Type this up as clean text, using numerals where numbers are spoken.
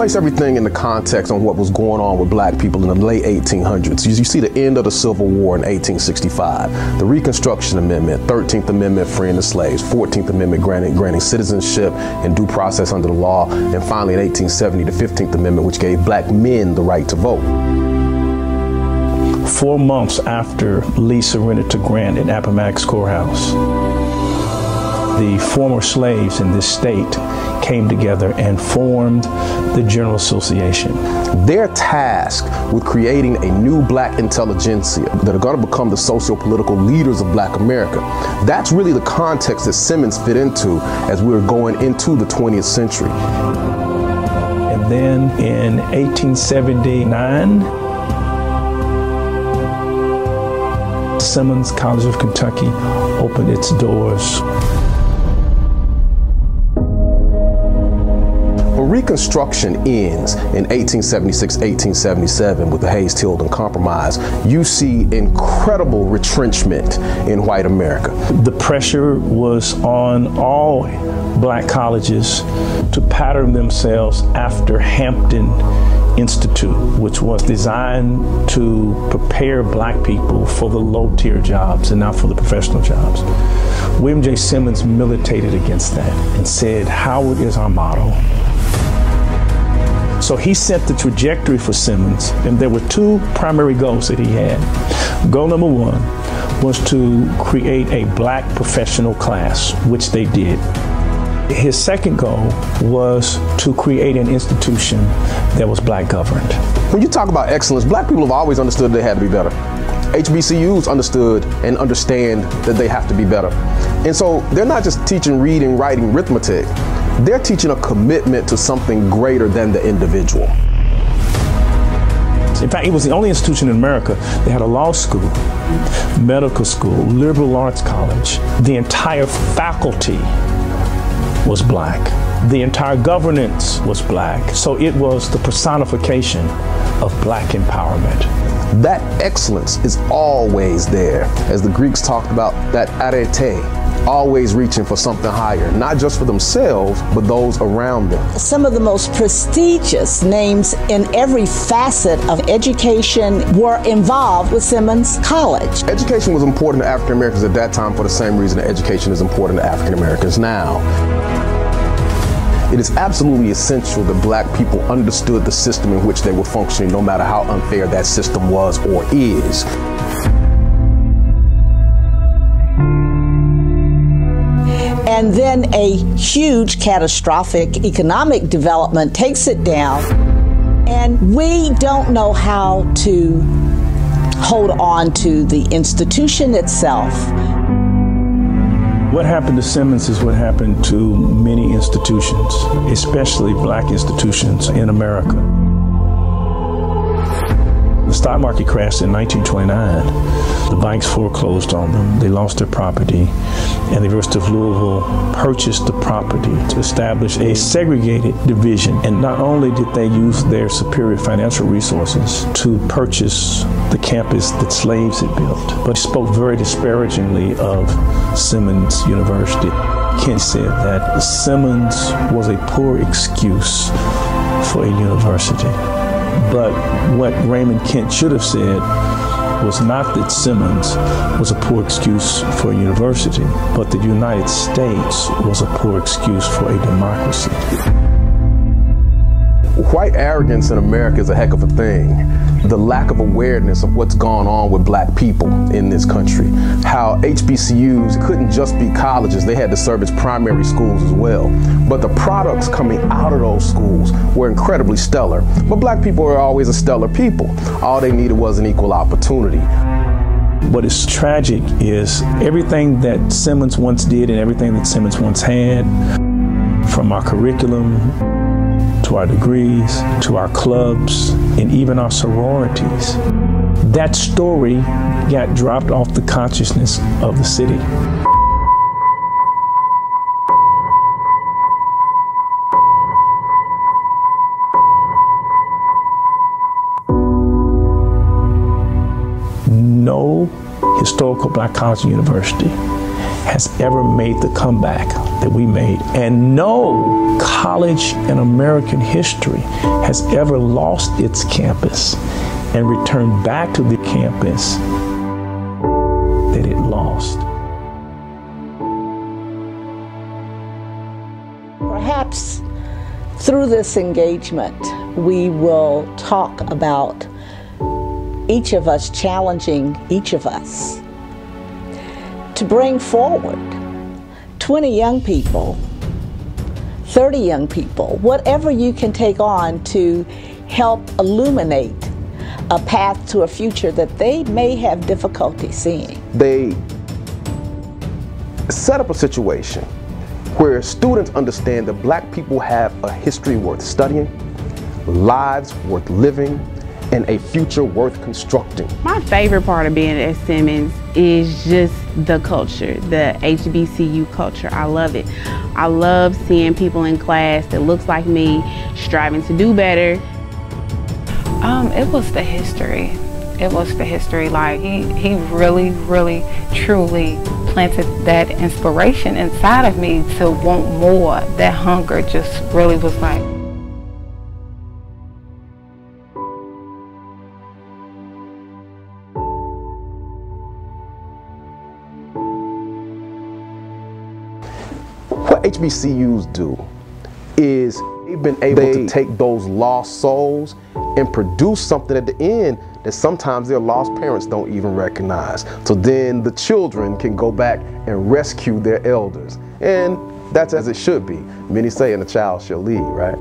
place everything in the context on what was going on with black people in the late 1800s. You see the end of the Civil War in 1865, the Reconstruction Amendment, 13th Amendment freeing the slaves, 14th Amendment granting citizenship and due process under the law, and finally in 1870, the 15th Amendment, which gave black men the right to vote. 4 months after Lee surrendered to Grant at Appomattox Courthouse, the former slaves in this state came together and formed the General Association. They're tasked with creating a new black intelligentsia that are going to become the socio-political leaders of black America. That's really the context that Simmons fit into as we were going into the 20th century. And then in 1879, Simmons College of Kentucky opened its doors. Reconstruction ends in 1876-1877 with the Hayes-Tilden Compromise. You see incredible retrenchment in white America. The pressure was on all black colleges to pattern themselves after Hampton Institute, which was designed to prepare black people for the low-tier jobs and not for the professional jobs. William J. Simmons militated against that and said, Howard is our model. So he set the trajectory for Simmons, and there were 2 primary goals that he had. Goal number 1 was to create a black professional class, which they did. His second goal was to create an institution that was black governed. When you talk about excellence, black people have always understood they had to be better. HBCUs understood and understand that they have to be better. And so they're not just teaching reading, writing, arithmetic. They're teaching a commitment to something greater than the individual. In fact, it was the only institution in America that had a law school, medical school, liberal arts college. The entire faculty was black. The entire governance was black. So it was the personification of black empowerment. That excellence is always there. As the Greeks talked about, that arete, always reaching for something higher, not just for themselves, but those around them. Some of the most prestigious names in every facet of education were involved with Simmons College. Education was important to African Americans at that time for the same reason that education is important to African Americans now. It is absolutely essential that black people understood the system in which they were functioning, no matter how unfair that system was or is. And then a huge catastrophic economic development takes it down, and we don't know how to hold on to the institution itself. What happened to Simmons is what happened to many institutions, especially black institutions in America. The stock market crashed in 1929. The banks foreclosed on them. They lost their property, and the University of Louisville purchased the property to establish a segregated division. And not only did they use their superior financial resources to purchase the campus that slaves had built, but spoke very disparagingly of Simmons University. Kent said that Simmons was a poor excuse for a university. But what Raymond Kent should have said was not that Simmons was a poor excuse for a university, but that the United States was a poor excuse for a democracy. White arrogance in America is a heck of a thing. The lack of awareness of what's gone on with black people in this country. How HBCUs couldn't just be colleges, they had to serve as primary schools as well. But the products coming out of those schools were incredibly stellar. But black people are always a stellar people. All they needed was an equal opportunity. What is tragic is everything that Simmons once did and everything that Simmons once had, from our curriculum, to our degrees, to our clubs, and even our sororities. That story got dropped off the consciousness of the city. No historical black college or university has ever made the comeback that we made. And no college in American history has ever lost its campus and returned back to the campus that it lost. Perhaps through this engagement, we will talk about each of us challenging each of us to bring forward 20 young people, 30 young people, whatever you can take on to help illuminate a path to a future that they may have difficulty seeing. They set up a situation where students understand that black people have a history worth studying, lives worth living, and a future worth constructing. My favorite part of being at Simmons is just the culture, the HBCU culture. I love it. I love seeing people in class that looks like me, striving to do better. It was the history. It was the history. Like he really, truly planted that inspiration inside of me to want more. That hunger just really was like. What HBCUs do is they've been able to take those lost souls and produce something at the end that sometimes their lost parents don't even recognize. So then the children can go back and rescue their elders. And that's as it should be. Many say, and the child shall lead, right?